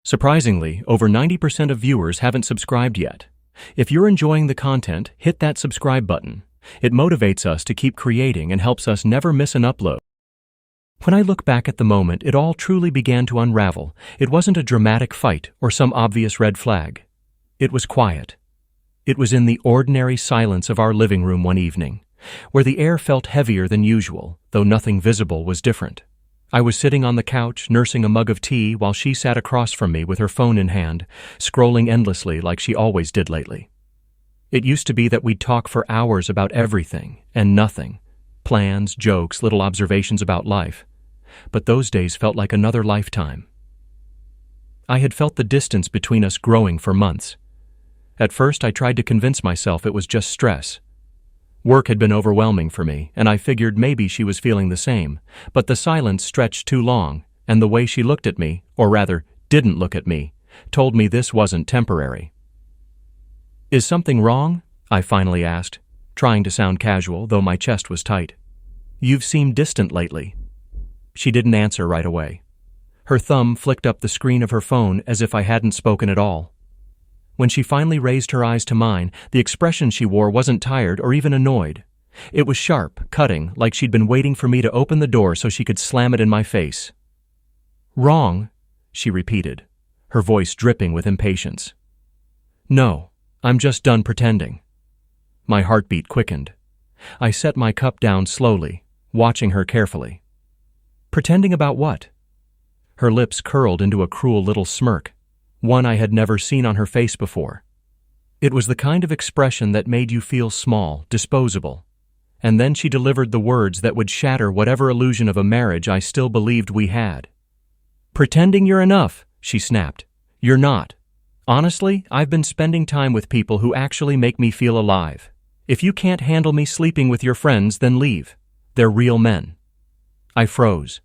Surprisingly, over 90% of viewers haven't subscribed yet. If you're enjoying the content, hit that subscribe button. It motivates us to keep creating and helps us never miss an upload. When I look back at the moment, it all truly began to unravel. It wasn't a dramatic fight or some obvious red flag. It was quiet. It was in the ordinary silence of our living room one evening, where the air felt heavier than usual, though nothing visible was different. I was sitting on the couch, nursing a mug of tea, while she sat across from me with her phone in hand, scrolling endlessly like she always did lately. It used to be that we'd talk for hours about everything and nothing. Plans, jokes, little observations about life. But those days felt like another lifetime. I had felt the distance between us growing for months. At first, I tried to convince myself it was just stress. Work had been overwhelming for me, and I figured maybe she was feeling the same, but the silence stretched too long, and the way she looked at me, or rather, didn't look at me, told me this wasn't temporary. "Is something wrong?" I finally asked, trying to sound casual, though my chest was tight. "You've seemed distant lately." She didn't answer right away. Her thumb flicked up the screen of her phone as if I hadn't spoken at all. When she finally raised her eyes to mine, the expression she wore wasn't tired or even annoyed. It was sharp, cutting, like she'd been waiting for me to open the door so she could slam it in my face. "Wrong?" she repeated, her voice dripping with impatience. "No, I'm just done pretending." My heartbeat quickened. I set my cup down slowly, watching her carefully. "Pretending about what?" Her lips curled into a cruel little smirk, one I had never seen on her face before. It was the kind of expression that made you feel small, disposable. And then she delivered the words that would shatter whatever illusion of a marriage I still believed we had. "Pretending you're enough," she snapped. "You're not. Honestly, I've been spending time with people who actually make me feel alive. If you can't handle me sleeping with your friends, then leave. They're real men." I froze.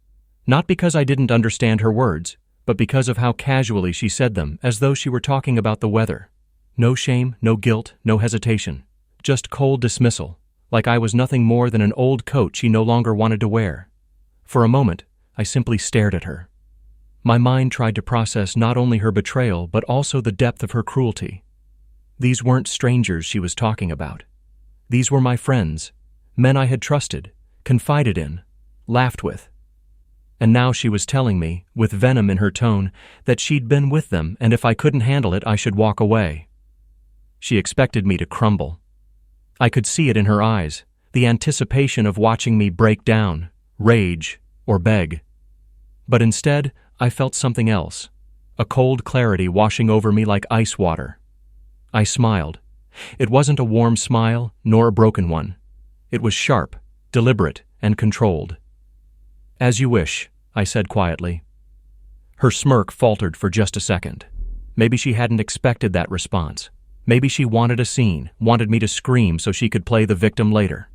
Not because I didn't understand her words, but because of how casually she said them, as though she were talking about the weather. No shame, no guilt, no hesitation. Just cold dismissal, like I was nothing more than an old coat she no longer wanted to wear. For a moment, I simply stared at her. My mind tried to process not only her betrayal, but also the depth of her cruelty. These weren't strangers she was talking about. These were my friends, men I had trusted, confided in, laughed with. And now she was telling me, with venom in her tone, that she'd been with them and if I couldn't handle it, I should walk away. She expected me to crumble. I could see it in her eyes, the anticipation of watching me break down, rage, or beg. But instead, I felt something else, a cold clarity washing over me like ice water. I smiled. It wasn't a warm smile, nor a broken one. It was sharp, deliberate, and controlled. "As you wish," I said quietly. Her smirk faltered for just a second. Maybe she hadn't expected that response. Maybe she wanted a scene, wanted me to scream so she could play the victim later.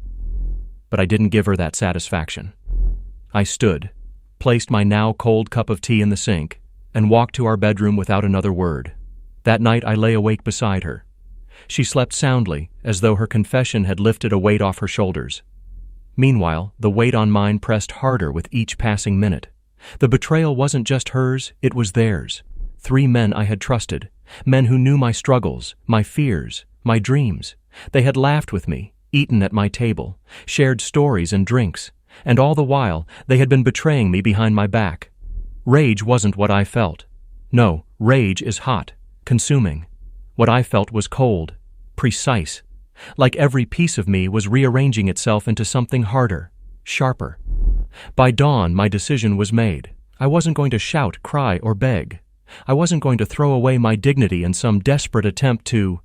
But I didn't give her that satisfaction. I stood, placed my now cold cup of tea in the sink, and walked to our bedroom without another word. That night I lay awake beside her. She slept soundly, as though her confession had lifted a weight off her shoulders. Meanwhile, the weight on mine pressed harder with each passing minute. The betrayal wasn't just hers, it was theirs. 3 men I had trusted, men who knew my struggles, my fears, my dreams. They had laughed with me, eaten at my table, shared stories and drinks, and all the while, they had been betraying me behind my back. Rage wasn't what I felt. No, rage is hot, consuming. What I felt was cold, precise. Like every piece of me was rearranging itself into something harder, sharper. By dawn, my decision was made. I wasn't going to shout, cry, or beg. I wasn't going to throw away my dignity in some desperate attempt to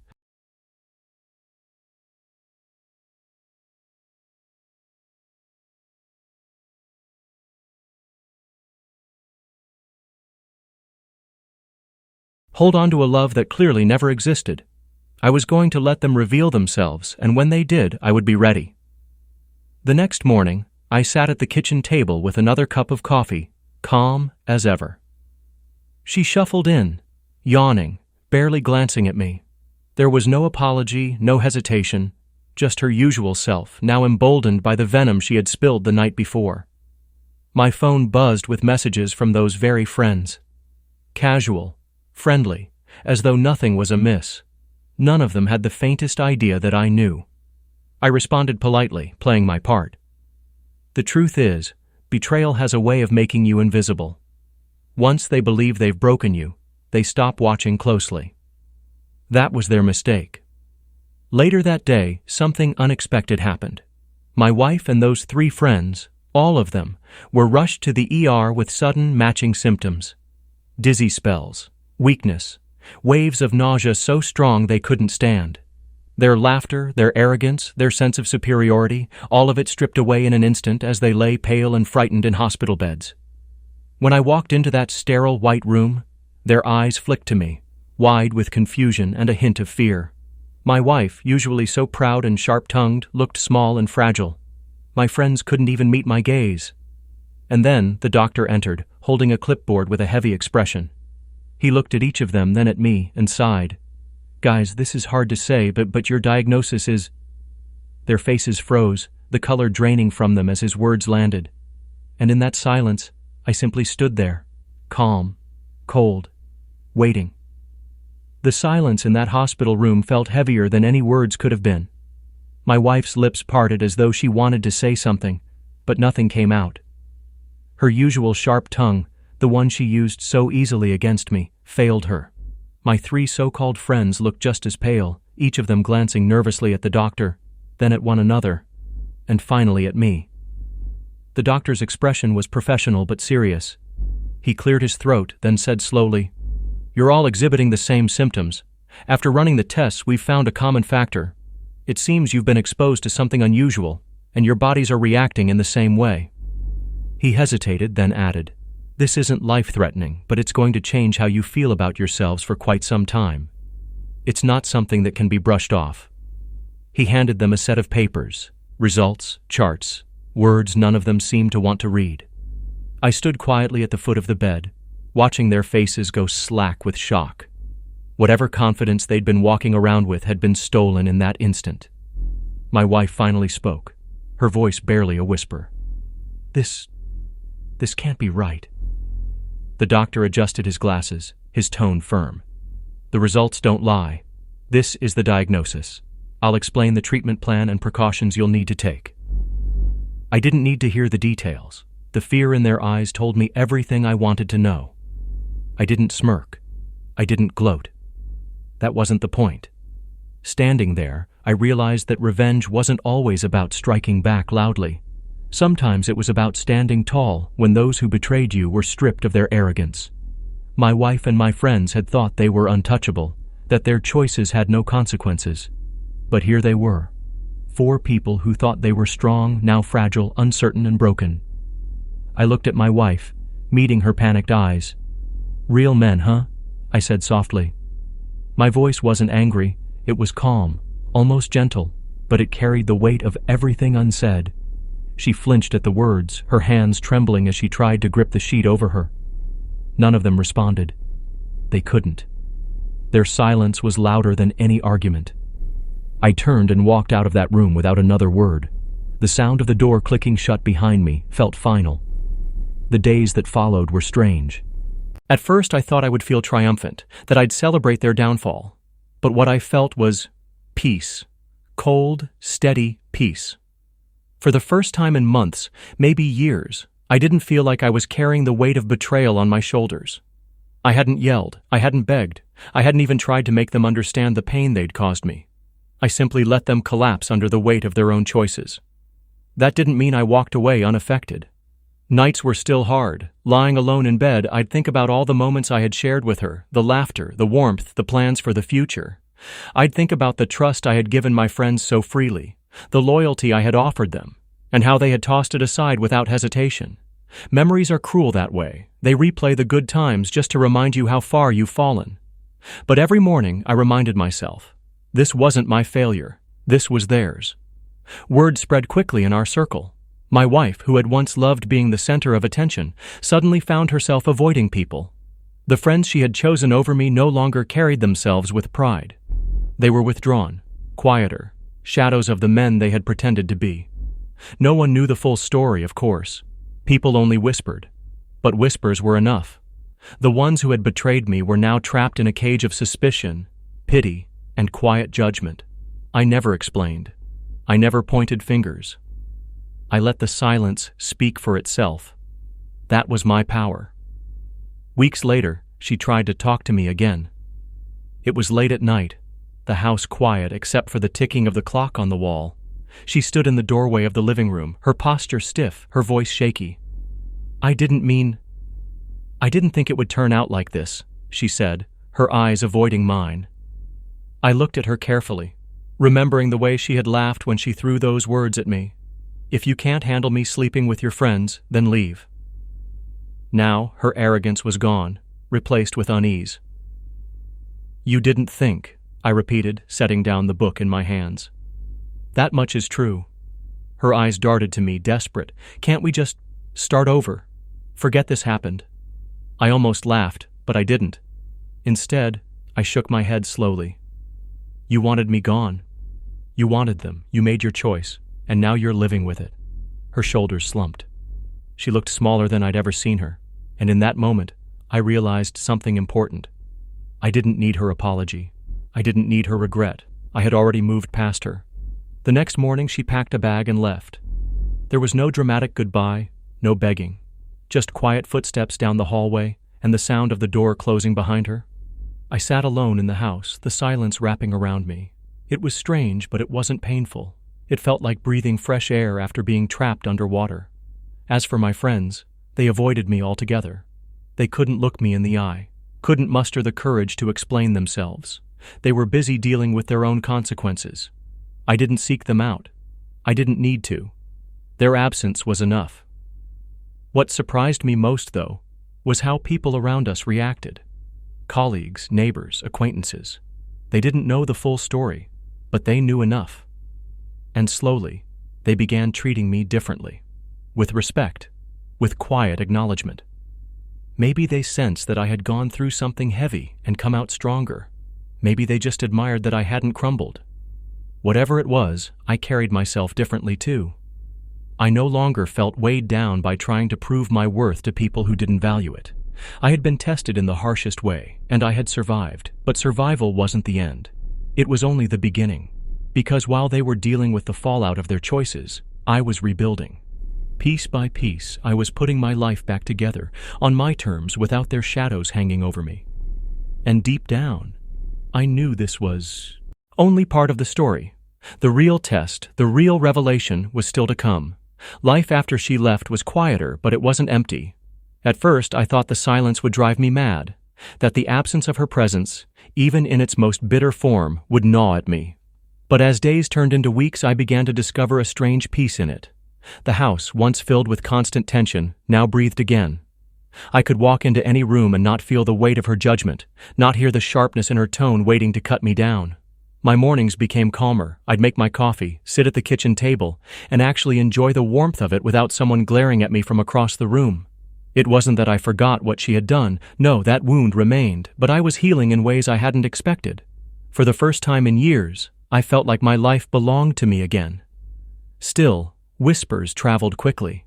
hold on to a love that clearly never existed. I was going to let them reveal themselves, and when they did, I would be ready. The next morning, I sat at the kitchen table with another cup of coffee, calm as ever. She shuffled in, yawning, barely glancing at me. There was no apology, no hesitation, just her usual self, now emboldened by the venom she had spilled the night before. My phone buzzed with messages from those very friends. Casual, friendly, as though nothing was amiss. None of them had the faintest idea that I knew. I responded politely, playing my part. The truth is, betrayal has a way of making you invisible. Once they believe they've broken you, they stop watching closely. That was their mistake. Later that day, something unexpected happened. My wife and those 3 friends, all of them, were rushed to the ER with sudden matching symptoms. Dizzy spells, weakness, waves of nausea so strong they couldn't stand. Their laughter, their arrogance, their sense of superiority, all of it stripped away in an instant as they lay pale and frightened in hospital beds. When I walked into that sterile white room, their eyes flicked to me, wide with confusion and a hint of fear. My wife, usually so proud and sharp-tongued, looked small and fragile. My friends couldn't even meet my gaze. And then the doctor entered, holding a clipboard with a heavy expression. He looked at each of them, then at me, and sighed. "Guys, this is hard to say, but your diagnosis is—" Their faces froze, the color draining from them as his words landed. And in that silence, I simply stood there, calm, cold, waiting. The silence in that hospital room felt heavier than any words could have been. My wife's lips parted as though she wanted to say something, but nothing came out. Her usual sharp tongue, the one she used so easily against me, failed her. My 3 so-called friends looked just as pale, each of them glancing nervously at the doctor, then at one another, and finally at me. The doctor's expression was professional but serious. He cleared his throat, then said slowly, "You're all exhibiting the same symptoms. After running the tests, we've found a common factor. It seems you've been exposed to something unusual, and your bodies are reacting in the same way." He hesitated, then added, "This isn't life-threatening, but it's going to change how you feel about yourselves for quite some time. It's not something that can be brushed off." He handed them a set of papers, results, charts, words none of them seemed to want to read. I stood quietly at the foot of the bed, watching their faces go slack with shock. Whatever confidence they'd been walking around with had been stolen in that instant. My wife finally spoke, her voice barely a whisper. This can't be right." The doctor adjusted his glasses, his tone firm. "The results don't lie. This is the diagnosis. I'll explain the treatment plan and precautions you'll need to take." I didn't need to hear the details. The fear in their eyes told me everything I wanted to know. I didn't smirk. I didn't gloat. That wasn't the point. Standing there, I realized that revenge wasn't always about striking back loudly. Sometimes it was about standing tall when those who betrayed you were stripped of their arrogance. My wife and my friends had thought they were untouchable, that their choices had no consequences. But here they were, 4 people who thought they were strong, now fragile, uncertain, and broken. I looked at my wife, meeting her panicked eyes. "Real men, huh?" I said softly. My voice wasn't angry, it was calm, almost gentle, but it carried the weight of everything unsaid. She flinched at the words, her hands trembling as she tried to grip the sheet over her. None of them responded. They couldn't. Their silence was louder than any argument. I turned and walked out of that room without another word. The sound of the door clicking shut behind me felt final. The days that followed were strange. At first I thought I would feel triumphant, that I'd celebrate their downfall. But what I felt was peace. Cold, steady peace. For the first time in months, maybe years, I didn't feel like I was carrying the weight of betrayal on my shoulders. I hadn't yelled, I hadn't begged, I hadn't even tried to make them understand the pain they'd caused me. I simply let them collapse under the weight of their own choices. That didn't mean I walked away unaffected. Nights were still hard. Lying alone in bed, I'd think about all the moments I had shared with her, the laughter, the warmth, the plans for the future. I'd think about the trust I had given my friends so freely, the loyalty I had offered them, and how they had tossed it aside without hesitation. Memories are cruel that way. They replay the good times just to remind you how far you've fallen. But every morning, I reminded myself, this wasn't my failure. This was theirs. Word spread quickly in our circle. My wife, who had once loved being the center of attention, suddenly found herself avoiding people. The friends she had chosen over me no longer carried themselves with pride. They were withdrawn, quieter, shadows of the men they had pretended to be. No one knew the full story, of course. People only whispered. But whispers were enough. The ones who had betrayed me were now trapped in a cage of suspicion, pity, and quiet judgment. I never explained. I never pointed fingers. I let the silence speak for itself. That was my power. Weeks later, she tried to talk to me again. It was late at night, the house quiet except for the ticking of the clock on the wall. She stood in the doorway of the living room, her posture stiff, her voice shaky. I didn't think it would turn out like this, she said, her eyes avoiding mine. I looked at her carefully, remembering the way she had laughed when she threw those words at me. If you can't handle me sleeping with your friends, then leave. Now, her arrogance was gone, replaced with unease. You didn't think, I repeated, setting down the book in my hands. That much is true. Her eyes darted to me, desperate. Can't we just start over? Forget this happened. I almost laughed, but I didn't. Instead, I shook my head slowly. You wanted me gone. You wanted them, you made your choice, and now you're living with it. Her shoulders slumped. She looked smaller than I'd ever seen her, and in that moment, I realized something important. I didn't need her apology. I didn't need her regret. I had already moved past her. The next morning, she packed a bag and left. There was no dramatic goodbye, no begging. Just quiet footsteps down the hallway and the sound of the door closing behind her. I sat alone in the house, the silence wrapping around me. It was strange, but it wasn't painful. It felt like breathing fresh air after being trapped underwater. As for my friends, they avoided me altogether. They couldn't look me in the eye, couldn't muster the courage to explain themselves. They were busy dealing with their own consequences. I didn't seek them out. I didn't need to. Their absence was enough. What surprised me most, though, was how people around us reacted. Colleagues, neighbors, acquaintances. They didn't know the full story, but they knew enough. And slowly, they began treating me differently. With respect, with quiet acknowledgement. Maybe they sensed that I had gone through something heavy and come out stronger. Maybe they just admired that I hadn't crumbled. Whatever it was, I carried myself differently too. I no longer felt weighed down by trying to prove my worth to people who didn't value it. I had been tested in the harshest way, and I had survived, but survival wasn't the end. It was only the beginning. Because while they were dealing with the fallout of their choices, I was rebuilding. Piece by piece, I was putting my life back together, on my terms, without their shadows hanging over me. And deep down, I knew this was only part of the story. The real test, the real revelation, was still to come. Life after she left was quieter, but it wasn't empty. At first, I thought the silence would drive me mad, that the absence of her presence, even in its most bitter form, would gnaw at me. But as days turned into weeks, I began to discover a strange peace in it. The house, once filled with constant tension, now breathed again. I could walk into any room and not feel the weight of her judgment, not hear the sharpness in her tone waiting to cut me down. My mornings became calmer. I'd make my coffee, sit at the kitchen table, and actually enjoy the warmth of it without someone glaring at me from across the room. It wasn't that I forgot what she had done. No, that wound remained, but I was healing in ways I hadn't expected. For the first time in years, I felt like my life belonged to me again. Still, whispers traveled quickly.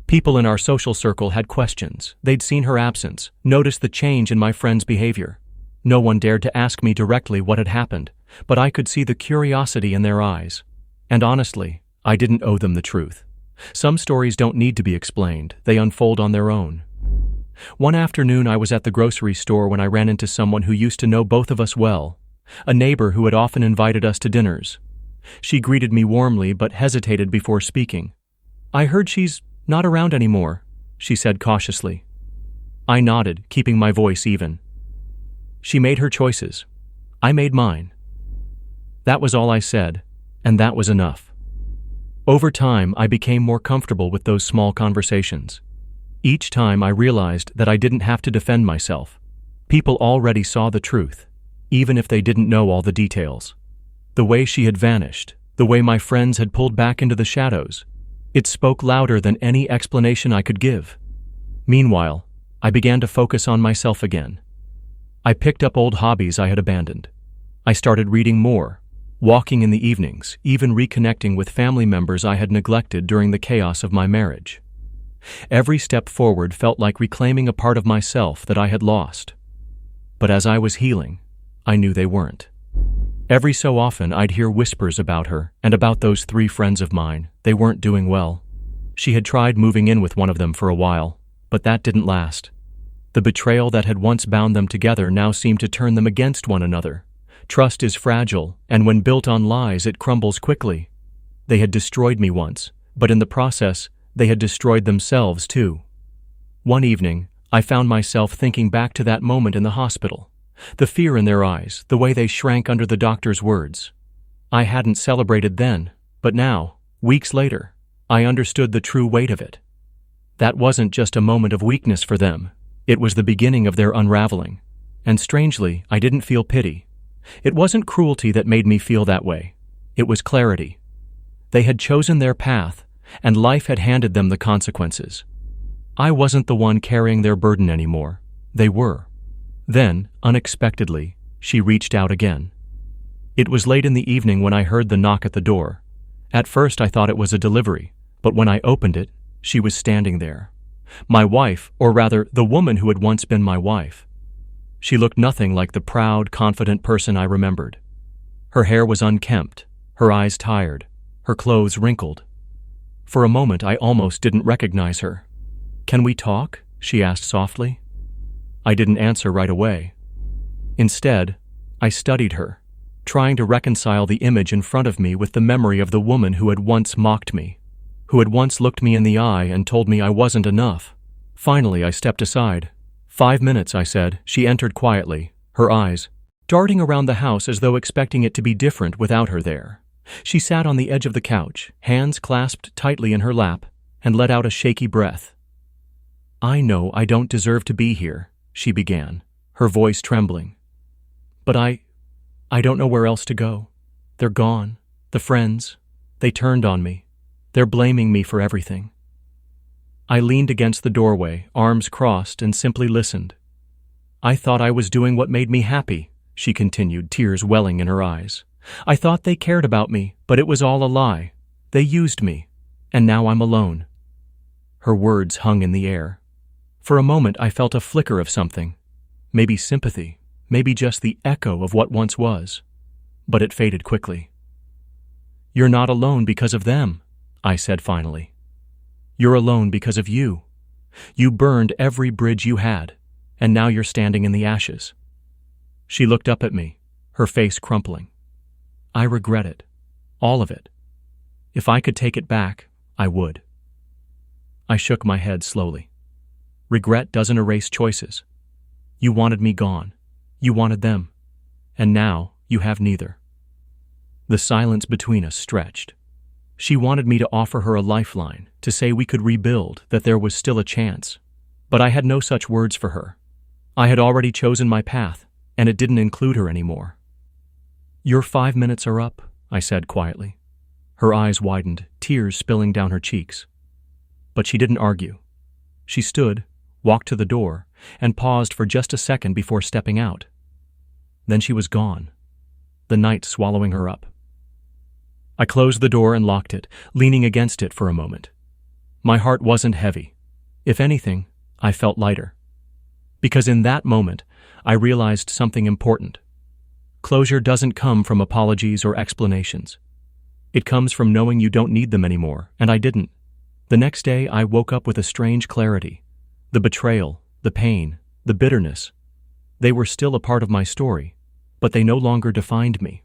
People in our social circle had questions. They'd seen her absence, noticed the change in my friend's behavior. No one dared to ask me directly what had happened, but I could see the curiosity in their eyes. And honestly, I didn't owe them the truth. Some stories don't need to be explained. They unfold on their own. One afternoon, I was at the grocery store when I ran into someone who used to know both of us well, a neighbor who had often invited us to dinners. She greeted me warmly but hesitated before speaking. "I heard she's not around anymore," she said cautiously. I nodded, keeping my voice even. She made her choices. I made mine. That was all I said, and that was enough. Over time, I became more comfortable with those small conversations. Each time I realized that I didn't have to defend myself. People already saw the truth, even if they didn't know all the details. The way she had vanished, the way my friends had pulled back into the shadows, it spoke louder than any explanation I could give. Meanwhile, I began to focus on myself again. I picked up old hobbies I had abandoned. I started reading more, walking in the evenings, even reconnecting with family members I had neglected during the chaos of my marriage. Every step forward felt like reclaiming a part of myself that I had lost. But as I was healing, I knew they weren't. Every so often I'd hear whispers about her and about those 3 friends of mine. They weren't doing well. She had tried moving in with one of them for a while, but that didn't last. The betrayal that had once bound them together now seemed to turn them against one another. Trust is fragile, and when built on lies, it crumbles quickly. They had destroyed me once, but in the process, they had destroyed themselves too. One evening, I found myself thinking back to that moment in the hospital. The fear in their eyes, the way they shrank under the doctor's words. I hadn't celebrated then, but now, weeks later, I understood the true weight of it. That wasn't just a moment of weakness for them. It was the beginning of their unraveling. And strangely, I didn't feel pity. It wasn't cruelty that made me feel that way. It was clarity. They had chosen their path, and life had handed them the consequences. I wasn't the one carrying their burden anymore. They were. Then, unexpectedly, she reached out again. It was late in the evening when I heard the knock at the door. At first I thought it was a delivery, but when I opened it, she was standing there. My wife, or rather, the woman who had once been my wife. She looked nothing like the proud, confident person I remembered. Her hair was unkempt, her eyes tired, her clothes wrinkled. For a moment I almost didn't recognize her. "Can we talk?" she asked softly. I didn't answer right away. Instead, I studied her, trying to reconcile the image in front of me with the memory of the woman who had once mocked me, who had once looked me in the eye and told me I wasn't enough. Finally, I stepped aside. 5 minutes, I said. She entered quietly, her eyes darting around the house as though expecting it to be different without her there. She sat on the edge of the couch, hands clasped tightly in her lap, and let out a shaky breath. "I know I don't deserve to be here," she began, her voice trembling. "But I don't know where else to go. They're gone. The friends. They turned on me. They're blaming me for everything." I leaned against the doorway, arms crossed, and simply listened. "I thought I was doing what made me happy," she continued, tears welling in her eyes. "I thought they cared about me, but it was all a lie. They used me, and now I'm alone." Her words hung in the air. For a moment I felt a flicker of something. Maybe sympathy, maybe just the echo of what once was. But it faded quickly. "You're not alone because of them," I said finally. "You're alone because of you. You burned every bridge you had, and now you're standing in the ashes." She looked up at me, her face crumpling. "I regret it. All of it. If I could take it back, I would." I shook my head slowly. "Regret doesn't erase choices. You wanted me gone. You wanted them. And now you have neither." The silence between us stretched. She wanted me to offer her a lifeline, to say we could rebuild, that there was still a chance. But I had no such words for her. I had already chosen my path, and it didn't include her anymore. "Your 5 minutes are up," I said quietly. Her eyes widened, tears spilling down her cheeks. But she didn't argue. She stood, walked to the door, and paused for just a second before stepping out. Then she was gone, the night swallowing her up. I closed the door and locked it, leaning against it for a moment. My heart wasn't heavy. If anything, I felt lighter. Because in that moment, I realized something important. Closure doesn't come from apologies or explanations. It comes from knowing you don't need them anymore, and I didn't. The next day, I woke up with a strange clarity. The betrayal, the pain, the bitterness. They were still a part of my story, but they no longer defined me.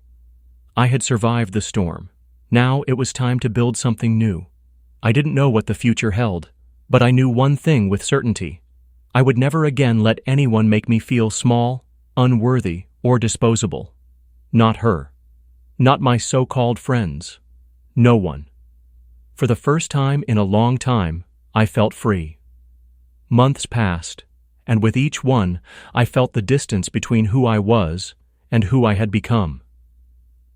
I had survived the storm. Now it was time to build something new. I didn't know what the future held, but I knew one thing with certainty. I would never again let anyone make me feel small, unworthy, or disposable. Not her. Not my so-called friends. No one. For the first time in a long time, I felt free. Months passed, and with each one, I felt the distance between who I was and who I had become.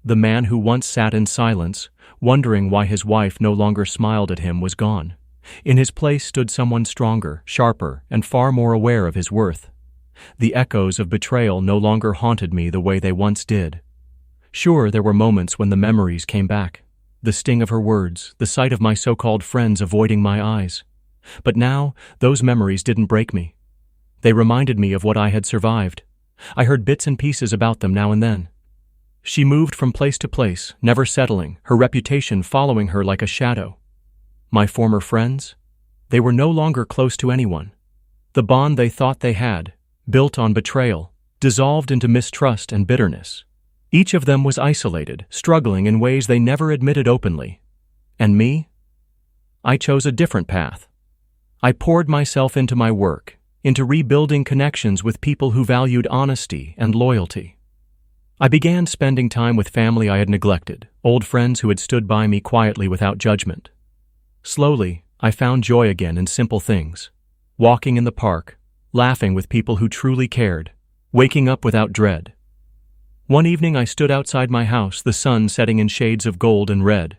The man who once sat in silence, wondering why his wife no longer smiled at him, was gone. In his place stood someone stronger, sharper, and far more aware of his worth. The echoes of betrayal no longer haunted me the way they once did. Sure, there were moments when the memories came back. The sting of her words, the sight of my so-called friends avoiding my eyes. But now, those memories didn't break me. They reminded me of what I had survived. I heard bits and pieces about them now and then. She moved from place to place, never settling, her reputation following her like a shadow. My former friends? They were no longer close to anyone. The bond they thought they had, built on betrayal, dissolved into mistrust and bitterness. Each of them was isolated, struggling in ways they never admitted openly. And me? I chose a different path. I poured myself into my work, into rebuilding connections with people who valued honesty and loyalty. I began spending time with family I had neglected, old friends who had stood by me quietly without judgment. Slowly, I found joy again in simple things. Walking in the park, laughing with people who truly cared, waking up without dread. One evening I stood outside my house, the sun setting in shades of gold and red.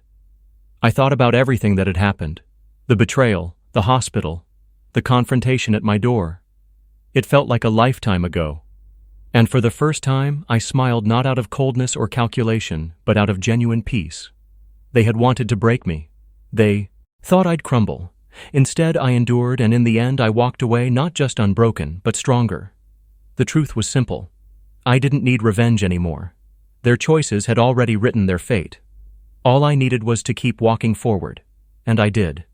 I thought about everything that had happened. The betrayal, the hospital, the confrontation at my door. It felt like a lifetime ago. And for the first time, I smiled not out of coldness or calculation, but out of genuine peace. They had wanted to break me. They thought I'd crumble. Instead, I endured, and in the end, I walked away not just unbroken, but stronger. The truth was simple. I didn't need revenge anymore. Their choices had already written their fate. All I needed was to keep walking forward, and I did.